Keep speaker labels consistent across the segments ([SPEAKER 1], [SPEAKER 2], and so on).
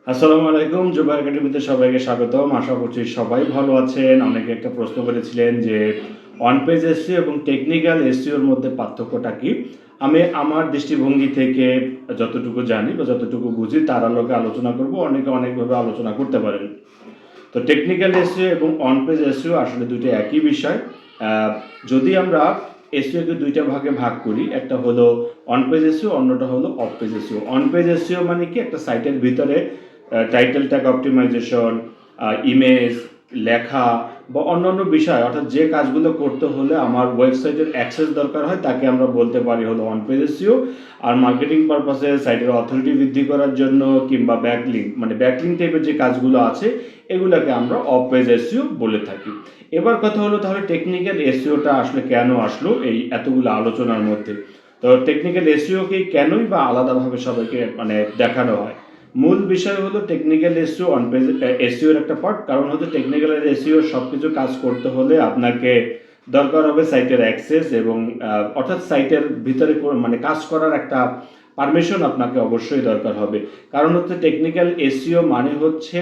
[SPEAKER 1] আসসালামু আলাইকুম। জোবায়ের একাডেমিতে সবাইকে স্বাগতম। আশা করছি সবাই ভালো আছেন। অনেকে একটা প্রশ্ন করেছিলেন যে অনপেজ এসইও এবং টেকনিক্যাল এসইওর মধ্যে পার্থক্যটা কি? আমি আমার দৃষ্টিভঙ্গি থেকে যতটুকু জানি বা যতটুকু বুঝি তার আলোকে আলোচনা করব। অনেকে অনেকভাবে আলোচনা করতে পারেন। তো টেকনিক্যাল এসইও এবং অনপেজ এসইও আসলে দুটো একই বিষয়। যদি আমরা এসইওকে দুইটা ভাগে ভাগ করি, একটা হলো অনপেজ এসইও, অন্যটা হলো অফ পেজ এসইও। অনপেজ এসইও মানে কি? একটা সাইটের ভিতরে টাইটেল ট্যাগ অপটিমাইজেশন, ইমেজ, লেখা বা অন্যান্য বিষয়, অর্থাৎ যে কাজগুলো করতে হলে আমার ওয়েবসাইটের অ্যাক্সেস দরকার হয় তাকে আমরা বলতে পারি হলো অনপেজ এসইও। আর মার্কেটিং পারপাসে সাইটের অথরিটি বৃদ্ধি করার জন্য কিংবা ব্যাকলিঙ্ক মানে ব্যাকলিঙ্ক টাইপের যে কাজগুলো আছে এগুলোকে আমরা অফ পেজ এসইও বলে থাকি। এবার কথা হলো তাহলে টেকনিক্যাল এসইওটা আসলে কেন আসলো এই এতগুলো আলোচনার মধ্যে? তো টেকনিক্যাল এসইওকে কেনই বা আলাদাভাবে সবাইকে দেখানো হয়? মূল বিষয় হলো টেকনিক্যাল এসইও অনপেজ এসইওর একটা পার্ট। কারণ হচ্ছে টেকনিক্যাল এসইও সব কিছু কাজ করতে হলে আপনাকে দরকার হবে সাইটের অ্যাক্সেস এবং অর্থাৎ সাইটের ভিতরে কাজ করার একটা পারমিশন আপনাকে অবশ্যই দরকার হবে। কারণ হচ্ছে টেকনিক্যাল এসইও মানে হচ্ছে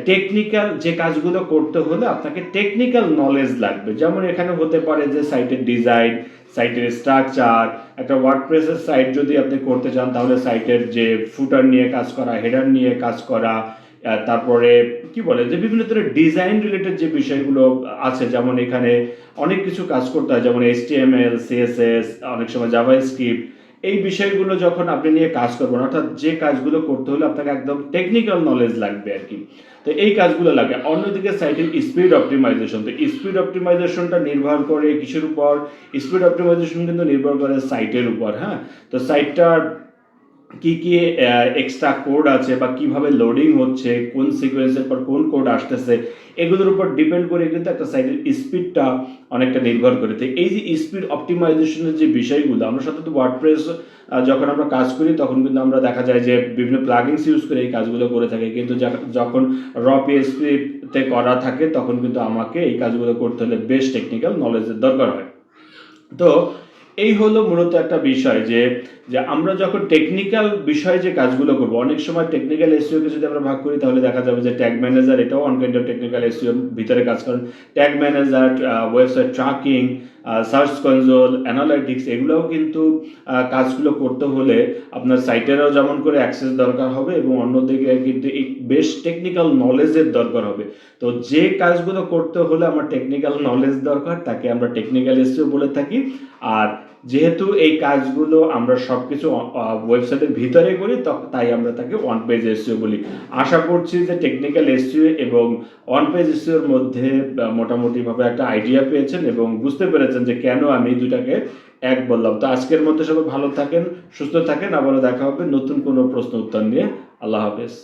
[SPEAKER 1] টেকনিক্যাল যে কাজগুলো করতে হলে আপনাকে টেকনিক্যাল নলেজ লাগবে। যেমন এখানে হতে পারে যে সাইটের ডিজাইন, সাইটের স্ট্রাকচার, একটা ওয়ার্ডপ্রেসের সাইট যদি আপনি করতে চান তাহলে সাইটের যে ফুটার নিয়ে কাজ করা, হেডার নিয়ে কাজ করা, তারপরে কি বলে যে বিভিন্ন ধরনের ডিজাইন রিলেটেড যে বিষয়গুলো আছে, যেমন এখানে অনেক কিছু কাজ করতে হয়, যেমন HTML, CSS, অনেক সময় জাভাস্ক্রিপ্ট। এই বিষয়গুলো যখন আপনি নিয়ে কাজ করবেন, অর্থাৎ যে কাজগুলো করতে হলে আপনাকে একদম টেকনিক্যাল নলেজ লাগবে আর কি। তো এই কাজগুলো লাগে। অন্যদিকে সাইটের স্পিড অপটিমাইজেশন, তো স্পিড অপটিমাইজেশনটা নির্ভর করে কিসের উপর? স্পিড অপটিমাইজেশন কিন্তু নির্ভর করে সাইটের উপর। হ্যাঁ, তো সাইটটার কি কি এক্সট্রা কোড আছে বা কিভাবে লোডিং হচ্ছে, কোন সিকোয়েন্সের পর কোন কোড আসতেছে, এগুলোর উপর ডিপেন্ড করে কিন্তু একটা সাইটের স্পিডটা অনেকটা নির্ভর করে। তো এই যে স্পিড অপটিমাইজেশনের যে বিষয়গুলো, আমরা সাধারণত ওয়ার্ডপ্রেস যখন আমরা কাজ করি তখন কিন্তু আমরা দেখা যায় যে বিভিন্ন প্লাগিনস ইউজ করে এই কাজগুলো করে থাকি, কিন্তু যখন র পিএইচপিতে করা থাকে তখন কিন্তু আমাকে এই কাজগুলো করতে হলে বেশ টেকনিক্যাল নলেজের দরকার হয়। তো এই হলো মূলত একটা বিষয় যে যে আমরা যখন টেকনিক্যাল বিষয়ে যে কাজগুলো করবো, অনেক সময় টেকনিক্যাল এসইওকে যদি আমরা ভাগ করি তাহলে দেখা যাবে যে ট্যাগ ম্যানেজার, এটাও অন কাইন্ড অফ টেকনিক্যাল এসইওর ভিতরে কাজ করেন। Tag manager, website tracking, search console, analytics, এগুলোও কিন্তু কাজগুলো করতে হলে আপনার সাইটেরও যেমন করে অ্যাক্সেস দরকার হবে এবং অন্যদিকে কিন্তু বেশ টেকনিক্যাল নলেজের দরকার হবে। তো যে কাজগুলো করতে হলে আমার টেকনিক্যাল নলেজ দরকার তাকে আমরা টেকনিক্যাল এসইও বলে থাকি। আর যেহেতু এই কাজগুলো আমরা সবকিছু ওয়েবসাইটের ভিতরে করি তাই আমরা তাকে ওয়ান পেজ এসইও বলি। আশা করছি যে টেকনিক্যাল এসইও এবং ওয়ান পেজ এসইওর মধ্যে মোটামুটিভাবে একটা আইডিয়া পেয়েছেন এবং বুঝতে পেরেছেন যে কেন আমি দুটাকে এক বললাম। তো আজকের মধ্যে সবাই ভালো থাকেন, সুস্থ থাকেন। আবারও দেখা হবে নতুন কোনো প্রশ্ন উত্তর নিয়ে। আল্লাহ হাফেজ।